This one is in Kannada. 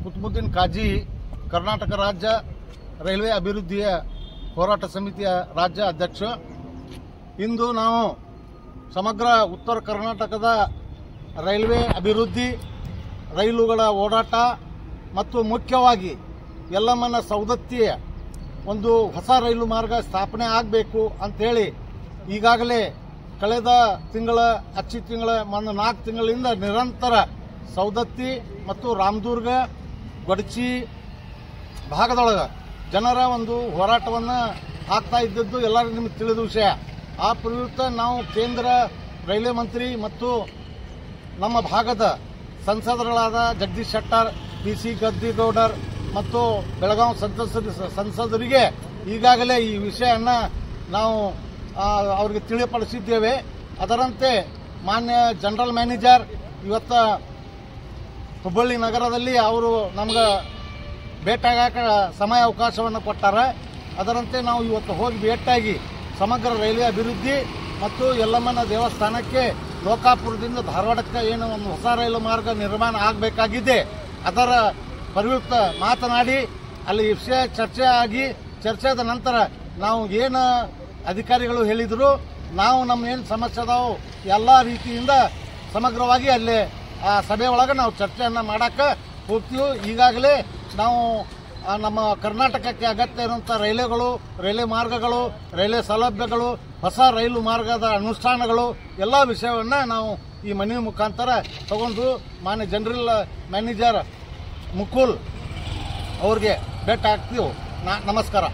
ಕುತುಬುದ್ದೀನ್ ಕಾಜಿ, ಕರ್ನಾಟಕ ರಾಜ್ಯ ರೈಲ್ವೆ ಅಭಿವೃದ್ಧಿಯ ಹೋರಾಟ ಸಮಿತಿಯ ರಾಜ್ಯ ಅಧ್ಯಕ್ಷ. ಇಂದು ನಾವು ಸಮಗ್ರ ಉತ್ತರ ಕರ್ನಾಟಕದ ರೈಲ್ವೆ ಅಭಿವೃದ್ಧಿ, ರೈಲುಗಳ ಓಡಾಟ ಮತ್ತು ಮುಖ್ಯವಾಗಿ ಯಲ್ಲಮ್ಮನ ಸೌದತ್ತಿಯ ಒಂದು ಹೊಸ ರೈಲು ಮಾರ್ಗ ಸ್ಥಾಪನೆ ಆಗಬೇಕು ಅಂತೇಳಿ ಈಗಾಗಲೇ ಕಳೆದ ಅಚ್ಚಿ ತಿಂಗಳ 4 ತಿಂಗಳಿಂದ ನಿರಂತರ ಸೌದತ್ತಿ ಮತ್ತು ರಾಮದುರ್ಗ, ಗೊಡಚಿ ಭಾಗದೊಳಗೆ ಜನರ ಒಂದು ಹೋರಾಟವನ್ನು ಆಗ್ತಾ ಇದ್ದದ್ದು ಎಲ್ಲರಿಗೂ ನಿಮಗೆ ತಿಳಿದ ವಿಷಯ. ಆ ಪ್ರಯುಕ್ತ ನಾವು ಕೇಂದ್ರ ರೈಲ್ವೆ ಮಂತ್ರಿ ಮತ್ತು ನಮ್ಮ ಭಾಗದ ಸಂಸದರುಗಳಾದ ಜಗದೀಶ್ ಶೆಟ್ಟರ್, ಪಿಸಿ ಗದ್ದಿಗೌಡರ್ ಮತ್ತು ಬೆಳಗಾವಿ ಸಂಸದರಿಗೆ ಈಗಾಗಲೇ ಈ ವಿಷಯವನ್ನು ನಾವು ಅವರಿಗೆ ತಿಳಿಯಪಡಿಸಿದ್ದೇವೆ. ಅದರಂತೆ ಮಾನ್ಯ ಜನರಲ್ ಮ್ಯಾನೇಜರ್ ಇವತ್ತು ಹುಬ್ಬಳ್ಳಿ ನಗರದಲ್ಲಿ ಅವರು ನಮ್ಗೆ ಭೇಟಿಯಾಗಕ ಸಮಯ ಅವಕಾಶವನ್ನು ಕೊಟ್ಟಾರೆ. ಅದರಂತೆ ನಾವು ಇವತ್ತು ಹೋಗಿ ಭೇಟಿಯಾಗಿ ಸಮಗ್ರ ರೈಲ್ವೆ ಅಭಿವೃದ್ಧಿ ಮತ್ತು ಯಲ್ಲಮ್ಮನ ದೇವಸ್ಥಾನಕ್ಕೆ ಲೋಕಾಪುರದಿಂದ ಧಾರವಾಡಕ್ಕೆ ಏನು ಒಂದು ಹೊಸ ರೈಲು ಮಾರ್ಗ ನಿರ್ಮಾಣ ಆಗಬೇಕಾಗಿದೆ ಅದರ ಪ್ರಯುಕ್ತ ಮಾತನಾಡಿ ಅಲ್ಲಿ ವಿಷಯ ಚರ್ಚೆಯಾದ ನಂತರ ನಾವು ಏನು ಅಧಿಕಾರಿಗಳು ಹೇಳಿದರು, ನಾವು ನಮ್ಮ ಏನು ಸಮಸ್ಯೆ ಅದಾವು ಎಲ್ಲ ರೀತಿಯಿಂದ ಸಮಗ್ರವಾಗಿ ಅಲ್ಲಿ ಆ ಸಭೆ ಒಳಗೆ ನಾವು ಚರ್ಚೆಯನ್ನು ಮಾಡಕ್ಕೆ ಹೋಗ್ತೀವಿ. ಈಗಾಗಲೇ ನಾವು ನಮ್ಮ ಕರ್ನಾಟಕಕ್ಕೆ ಅಗತ್ಯ ಇರುವಂಥ ರೈಲ್ವೆ ಮಾರ್ಗಗಳು, ರೈಲ್ವೆ ಸೌಲಭ್ಯಗಳು, ಹೊಸ ರೈಲು ಮಾರ್ಗದ ಅನುಷ್ಠಾನಗಳು ಎಲ್ಲ ವಿಷಯವನ್ನು ನಾವು ಈ ಮನವಿ ಮುಖಾಂತರ ತಗೊಂಡು ಮಾನ್ಯ ಜನರಲ್ ಮ್ಯಾನೇಜರ್ ಮುಕುಲ್ ಅವ್ರಿಗೆ ಭೇಟಿ ಆಗ್ತೀವಿ. ನಮಸ್ಕಾರ.